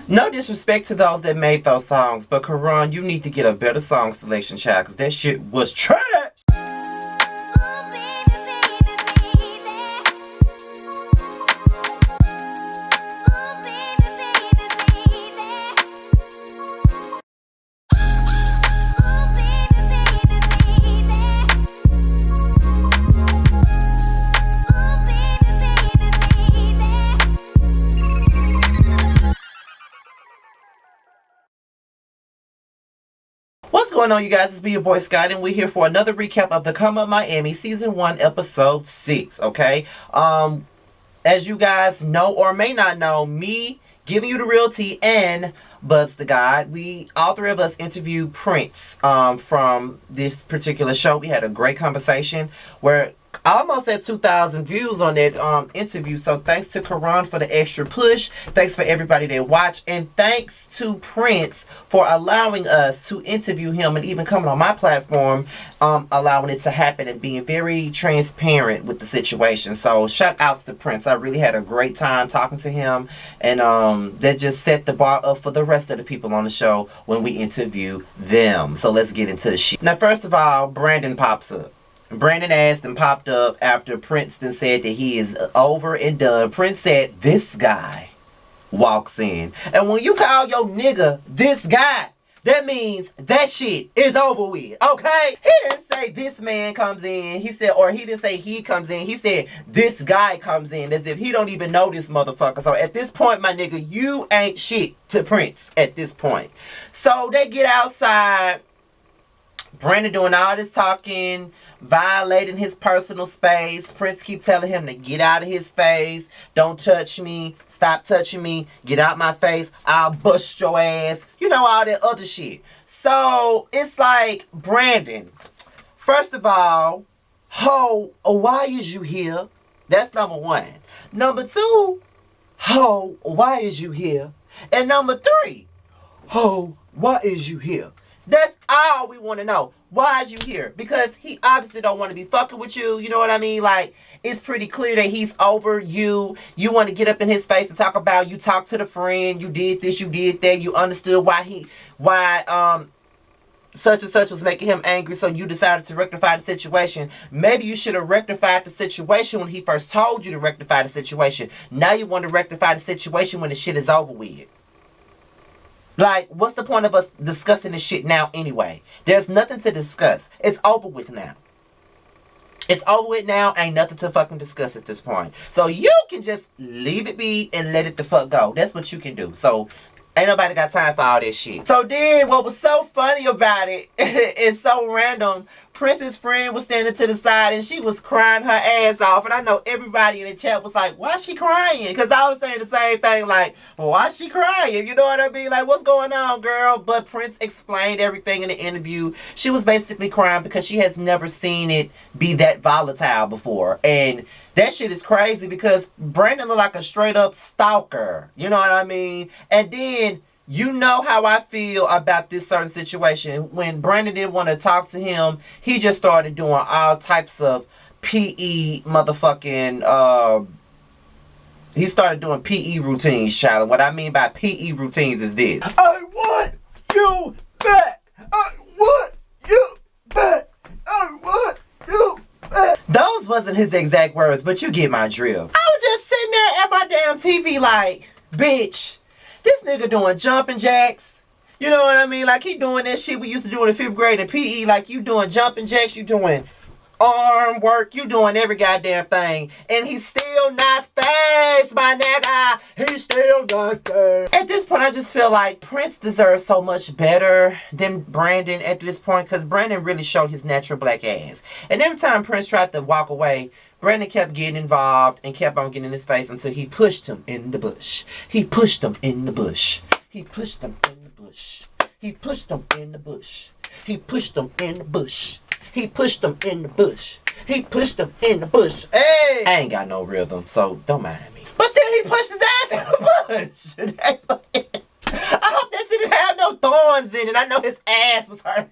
No disrespect to those that made those songs, but Karan, you need to get a better song selection, child, because that shit was trash. What's going on, you guys? It's me, your boy Scott, and we're here for another recap of the Come Up Miami Season 1, Episode 6, okay? As you guys know or may not know, me giving you the real tea and Bubs the God, all three of us interviewed Prince from this particular show. We had a great conversation where almost at 2,000 views on that interview. So thanks to Karan for the extra push. Thanks for everybody that watched. And thanks to Prince for allowing us to interview him and even coming on my platform, allowing it to happen and being very transparent with the situation. So shout outs to Prince. I really had a great time talking to him. And that just set the bar up for the rest of the people on the show when we interview them. So let's get into the shit. Now, first of all, Brandon pops up. Brandon asked and popped up after Princeton said that he is over and done. Prince said, "This guy walks in." And when you call your nigga this guy, that means that shit is over with, okay? He didn't say this man comes in. He said, or he didn't say he comes in. He said this guy comes in, as if he don't even know this motherfucker. So at this point, my nigga, you ain't shit to Prince at this point. So they get outside. Brandon doing all this talking, violating his personal space. Prince keep telling him to get out of his face. Don't touch me. Stop touching me. Get out my face. I'll bust your ass. You know, all that other shit. So it's like, Brandon, first of all, ho, why is you here? That's number one. Number two, ho, why is you here? And number three, ho, why is you here? That's all we want to know. Why is you here? Because he obviously don't want to be fucking with you. You know what I mean? Like, it's pretty clear that he's over you. You want to get up in his face and talk about, you talked to the friend, you did this, you did that, you understood why such and such was making him angry, so you decided to rectify the situation. Maybe you should have rectified the situation when he first told you to rectify the situation. Now you want to rectify the situation when the shit is over with. Like, what's the point of us discussing this shit now anyway? There's nothing to discuss. It's over with now. It's over with now. Ain't nothing to fucking discuss at this point. So you can just leave it be and let it the fuck go. That's what you can do. So ain't nobody got time for all this shit. So then what was so funny about it is so random. Prince's friend was standing to the side and she was crying her ass off. And I know everybody in the chat was like, why is she crying? Because I was saying the same thing, like, well, why is she crying? You know what I mean? Like, what's going on, girl? But Prince explained everything in the interview. She was basically crying because she has never seen it be that volatile before. And that shit is crazy because Brandon looked like a straight up stalker. You know what I mean? And then, you know how I feel about this certain situation. When Brandon didn't want to talk to him, he just started doing all types of PE motherfucking, he started doing PE routines, child. What I mean by PE routines is this. I want you back. I want you back. I want you back. Those wasn't his exact words, but you get my drift. I was just sitting there at my damn TV like, bitch, this nigga doing jumping jacks. You know what I mean? Like, he doing that shit we used to do in the 5th grade in PE. Like, you doing jumping jacks, you doing arm work, you doing every goddamn thing. And he's still not fazed, my nigga. He's still not fazed. At this point, I just feel like Prince deserves so much better than Brandon at this point. Because Brandon really showed his natural black ass. And every time Prince tried to walk away, Brandon kept getting involved and kept on getting in his face until he pushed him in the bush. He pushed him in the bush. He pushed him in the bush. He pushed him in the bush. He pushed him in the bush. He pushed him in the bush. He pushed him in the bush. Hey! I ain't got no rhythm, so don't mind me. But still, he pushed his ass in the bush. That's what I hope that shit didn't have no thorns in it. I know his ass was hurt.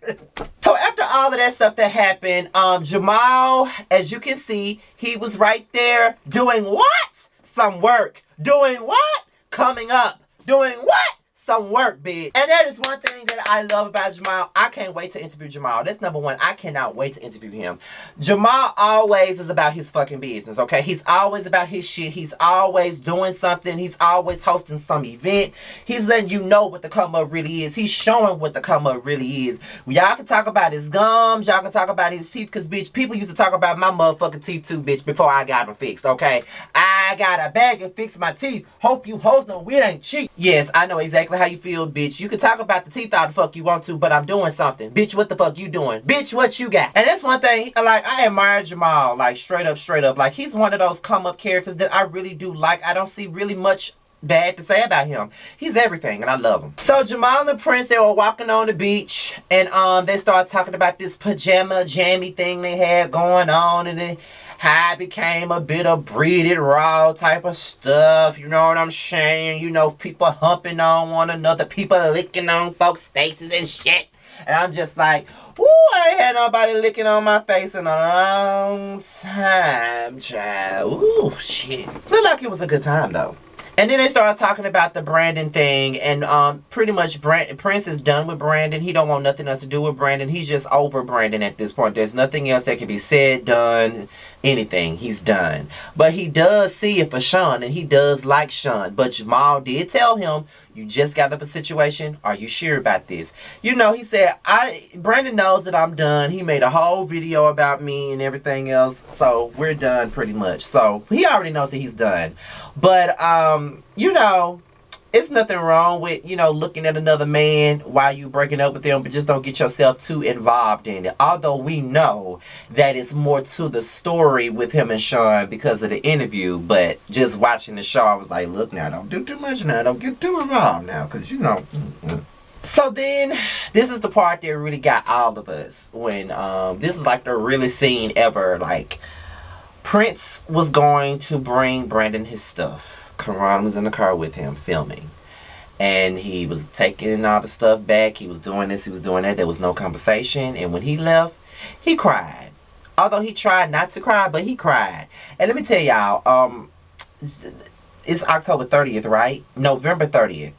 So after all of that stuff that happened, Jamal, as you can see, he was right there doing what? Some work. Doing what? Coming up. Doing what? some work, bitch. And that is one thing that I love about Jamal. I can't wait to interview Jamal. That's number one. I cannot wait to interview him. Jamal always is about his fucking business, okay? He's always about his shit. He's always doing something. He's always hosting some event. He's letting you know what the come up really is. He's showing what the come up really is. Y'all can talk about his gums. Y'all can talk about his teeth. Because, bitch, people used to talk about my motherfucking teeth too, bitch, before I got them fixed, okay? I got a bag and fix my teeth. Hope you hoes know it ain't cheap. Yes, I know exactly how you feel, bitch. You can talk about the teeth all the fuck you want to, but I'm doing something. Bitch, what the fuck you doing? Bitch, what you got? And that's one thing, like, I admire Jamal, like, straight up. Like, he's one of those come-up characters that I really do like. I don't see really much bad to say about him. He's everything, and I love him. So Jamal and Prince, they were walking on the beach, and they started talking about this pajama jammy thing they had going on, and then how it became a bit of breeded raw type of stuff. You know what I'm saying? You know, people humping on one another, people licking on folks' faces and shit. And I'm just like, woo, I ain't had nobody licking on my face in a long time, child. Ooh, shit. Looked like it was a good time, though. And then they started talking about the Brandon thing, and pretty much Prince is done with Brandon. He don't want nothing else to do with Brandon. He's just over Brandon at this point. There's nothing else that can be said, done, anything. He's done. But he does see it for Sean, and he does like Sean. But Jamal did tell him, you just got up a situation. Are you sure about this? You know, he said, Brandon knows that I'm done. He made a whole video about me and everything else. So we're done pretty much. So he already knows that he's done. But, you know, it's nothing wrong with, you know, looking at another man while you breaking up with them, but just don't get yourself too involved in it. Although we know that it's more to the story with him and Sean because of the interview, but just watching the show, I was like, look now, don't do too much now. Don't get too involved now, because, you know. So then, this is the part that really got all of us when, this was like the really scene ever, like, Prince was going to bring Brandon his stuff. Karan was in the car with him filming, and he was taking all the stuff back. He was doing this, he was doing that. There was no conversation, and when he left, he cried. Although he tried not to cry, but he cried. And let me tell y'all, it's October 30th, right? November 30th.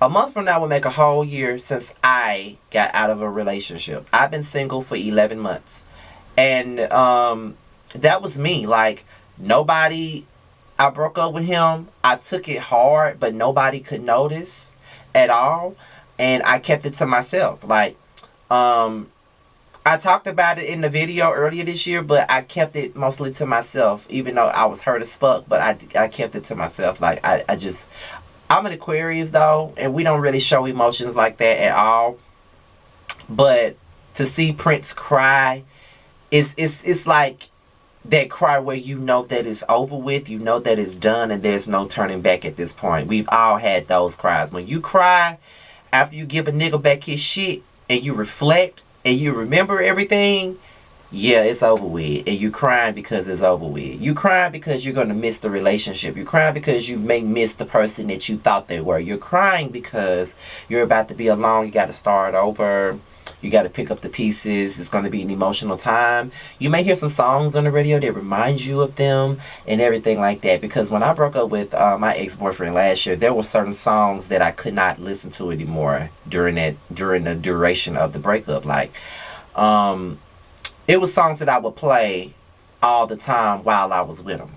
A month from now will make a whole year since I got out of a relationship. I've been single for 11 months, and that was me. Like, nobody, I broke up with him. I took it hard, but nobody could notice at all. And I kept it to myself. Like, I talked about it in the video earlier this year, but I kept it mostly to myself, even though I was hurt as fuck, but I kept it to myself. Like, I'm an Aquarius, though, and we don't really show emotions like that at all. But to see Prince cry, it's like that cry where you know that it's over with, you know that it's done, and there's no turning back at this point. We've all had those cries. When you cry after you give a nigga back his shit, and you reflect, and you remember everything, yeah, it's over with. And you crying because it's over with. You crying because you're going to miss the relationship. You're crying because you may miss the person that you thought they were. You're crying because you're about to be alone. You got to start over. You got to pick up the pieces. It's going to be an emotional time. You may hear some songs on the radio that remind you of them and everything like that. Because when I broke up with my ex-boyfriend last year, there were certain songs that I could not listen to anymore during the duration of the breakup. Like, it was songs that I would play all the time while I was with him.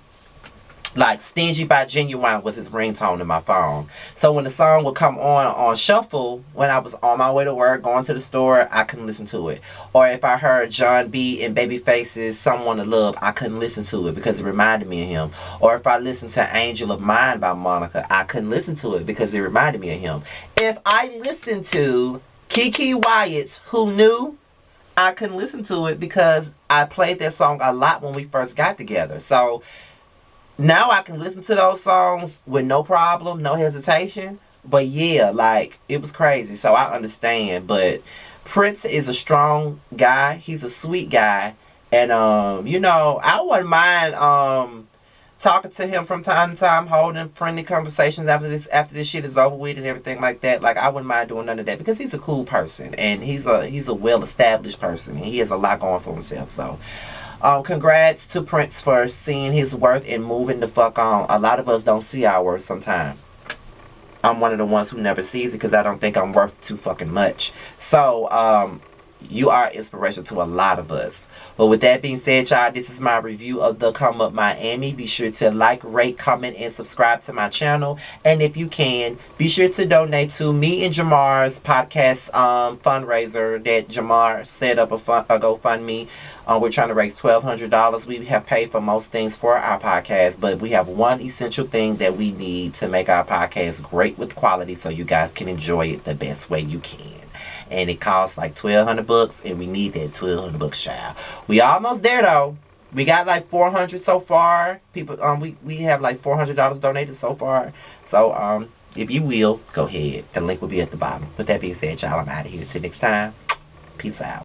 Like, Stingy by Genuine was his ringtone in my phone. So when the song would come on shuffle, when I was on my way to work, going to the store, I couldn't listen to it. Or if I heard John B. and Babyface's Someone to Love, I couldn't listen to it because it reminded me of him. Or if I listened to Angel of Mine by Monica, I couldn't listen to it because it reminded me of him. If I listened to Kiki Wyatt's Who Knew, I couldn't listen to it because I played that song a lot when we first got together. So now I can listen to those songs with no problem, no hesitation. But yeah, like, it was crazy. So I understand. But Prince is a strong guy. He's a sweet guy. And, you know, I wouldn't mind talking to him from time to time, holding friendly conversations after this shit is over with and everything like that. Like, I wouldn't mind doing none of that because he's a cool person. And he's a well-established person. And he has a lot going for himself. So congrats to Prince for seeing his worth and moving the fuck on. A lot of us don't see our worth sometimes. I'm one of the ones who never sees it because I don't think I'm worth too fucking much. So, you are inspiration to a lot of us. But with that being said, y'all, this is my review of the Come Up Miami. Be sure to like, rate, comment, and subscribe to my channel. And if you can, be sure to donate to me and Jamar's podcast fundraiser that Jamar set up a GoFundMe. We're trying to raise $1,200. We have paid for most things for our podcast, but we have one essential thing that we need to make our podcast great with quality so you guys can enjoy it the best way you can. And it costs like $1,200, and we need that $1,200, child. We almost there though. We got like 400 so far. People, we have like $400 donated so far. So if you will, go ahead. The link will be at the bottom. With that being said, y'all, I'm out of here. Till next time. Peace out.